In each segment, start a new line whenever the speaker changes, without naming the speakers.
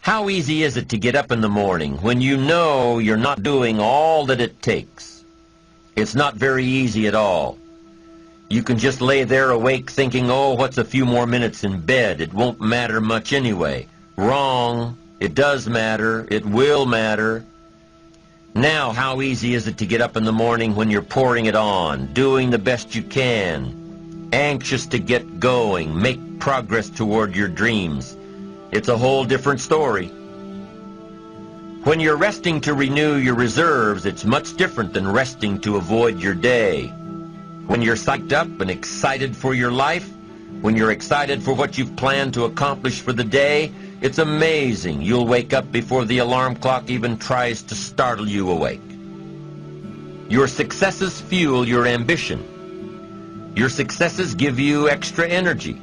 How easy is it to get up in the morning when you know you're not doing all that it takes? It's not very easy at all. You can just lay there awake thinking, oh, what's a few more minutes in bed? It won't matter much anyway. Wrong. It does matter. It will matter. Now, how easy is it to get up in the morning when you're pouring it on, doing the best you can, anxious to get going, make progress toward your dreams? It's a whole different story. When you're resting to renew your reserves, it's much different than resting to avoid your day. When you're psyched up and excited for your life, when you're excited for what you've planned to accomplish for the day, it's amazing. You'll wake up before the alarm clock even tries to startle you awake. Your successes fuel your ambition. Your successes give you extra energy.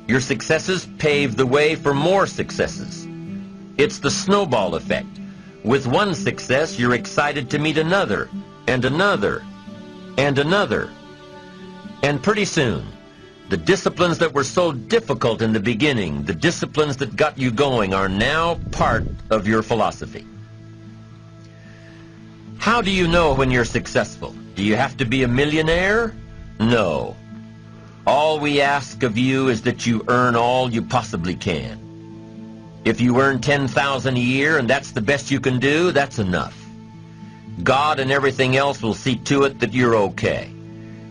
Your successes pave the way for more successes. It's the snowball effect. With one success, you're excited to meet another, and another, and another. And pretty soon, the disciplines that were so difficult in the beginning, the disciplines that got you going, are now part of your philosophy. How do you know when you're successful? Do you have to be a millionaire? No. All we ask of you is that you earn all you possibly can. If you earn $10,000 a year and that's the best you can do, that's enough. God and everything else will see to it that you're okay.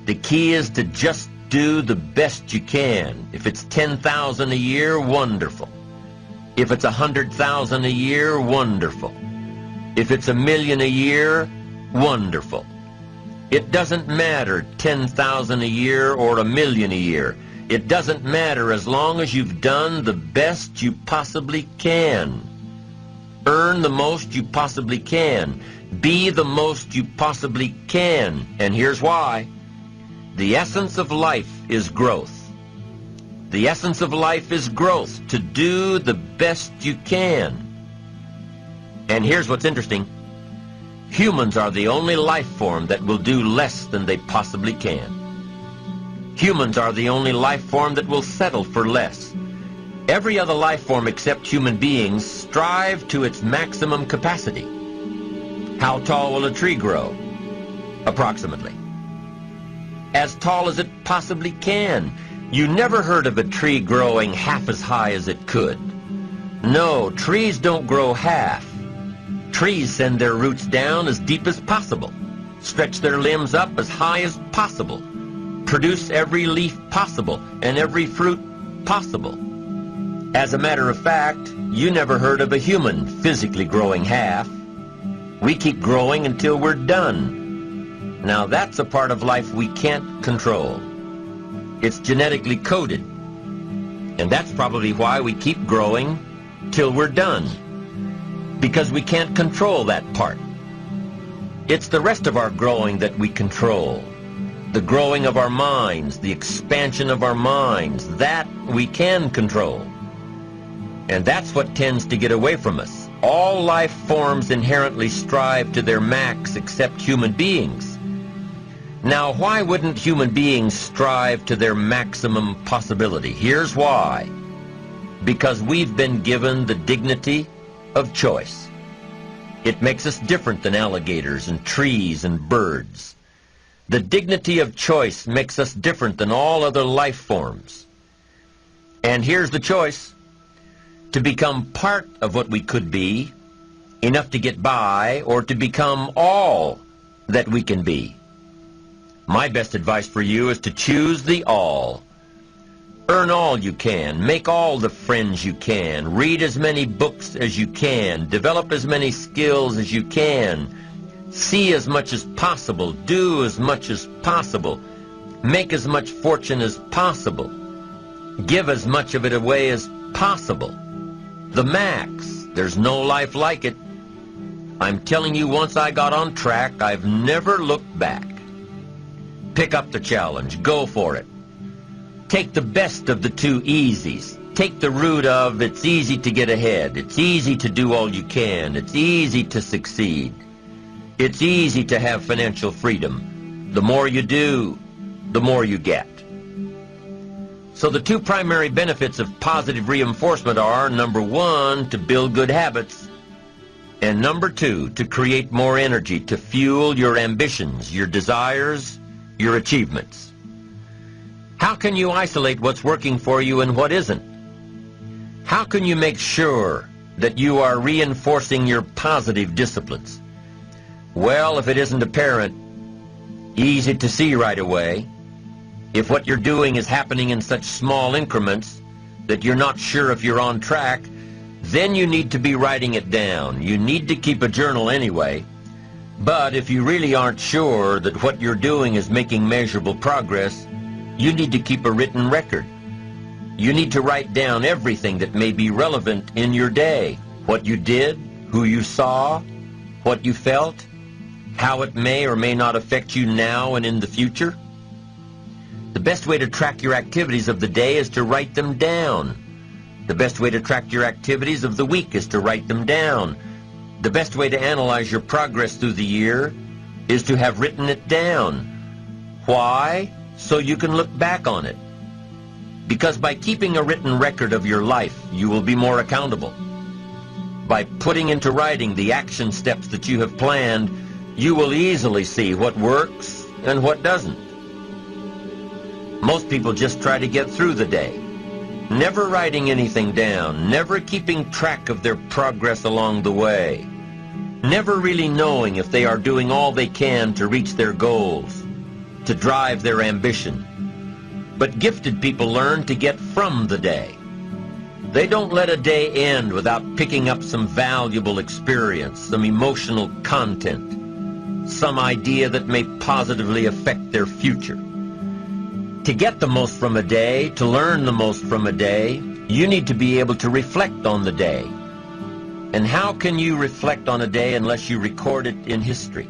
The key is to just do the best you can. If it's $10,000 a year, wonderful. If it's $100,000 a year, wonderful. If it's $1 million a year, wonderful. It doesn't matter $10,000 a year or $1 million a year. It doesn't matter as long as you've done the best you possibly can. Earn the most you possibly can. Be the most you possibly can. And here's why. The essence of life is growth. The essence of life is growth, to do the best you can. And here's what's interesting. Humans are the only life form that will do less than they possibly can. Humans are the only life form that will settle for less. Every other life form except human beings strive to its maximum capacity. How tall will a tree grow? Approximately. As tall as it possibly can. You never heard of a tree growing half as high as it could. No, trees don't grow half. Trees send their roots down as deep as possible, stretch their limbs up as high as possible, produce every leaf possible and every fruit possible. As a matter of fact, you never heard of a human physically growing half. We keep growing until we're done. Now that's a part of life we can't control. It's genetically coded. And that's probably why we keep growing till we're done. Because we can't control that part. It's the rest of our growing that we control. The growing of our minds, the expansion of our minds, that we can control. And that's what tends to get away from us. All life forms inherently strive to their max except human beings. Now, why wouldn't human beings strive to their maximum possibility? Here's why. Because we've been given the dignity of choice. It makes us different than alligators and trees and birds. The dignity of choice makes us different than all other life forms. And here's the choice. To become part of what we could be, enough to get by, or to become all that we can be. My best advice for you is to choose the all. Earn all you can, make all the friends you can, read as many books as you can, develop as many skills as you can, see as much as possible, do as much as possible, make as much fortune as possible, give as much of it away as possible. The max. There's no life like it. I'm telling you, once I got on track, I've never looked back. Pick up the challenge. Go for it. Take the best of the two easies. Take the route of it's easy to get ahead. It's easy to do all you can. It's easy to succeed. It's easy to have financial freedom. The more you do, the more you get. So the two primary benefits of positive reinforcement are, number one, to build good habits, and number two, to create more energy to fuel your ambitions, your desires, your achievements. How can you isolate what's working for you and what isn't? How can you make sure that you are reinforcing your positive disciplines? Well, if it isn't apparent, easy to see right away, if what you're doing is happening in such small increments that you're not sure if you're on track, then you need to be writing it down. You need to keep a journal anyway. But if you really aren't sure that what you're doing is making measurable progress, you need to keep a written record. You need to write down everything that may be relevant in your day. What you did, who you saw, what you felt, how it may or may not affect you now and in the future. The best way to track your activities of the day is to write them down. The best way to track your activities of the week is to write them down. The best way to analyze your progress through the year is to have written it down. Why? So you can look back on it. Because by keeping a written record of your life, you will be more accountable. By putting into writing the action steps that you have planned, you will easily see what works and what doesn't. Most people just try to get through the day, never writing anything down, never keeping track of their progress along the way, never really knowing if they are doing all they can to reach their goals, to drive their ambition. But gifted people learn to get from the day. They don't let a day end without picking up some valuable experience, some emotional content, some idea that may positively affect their future. To get the most from a day, to learn the most from a day, you need to be able to reflect on the day. And how can you reflect on a day unless you record it in history?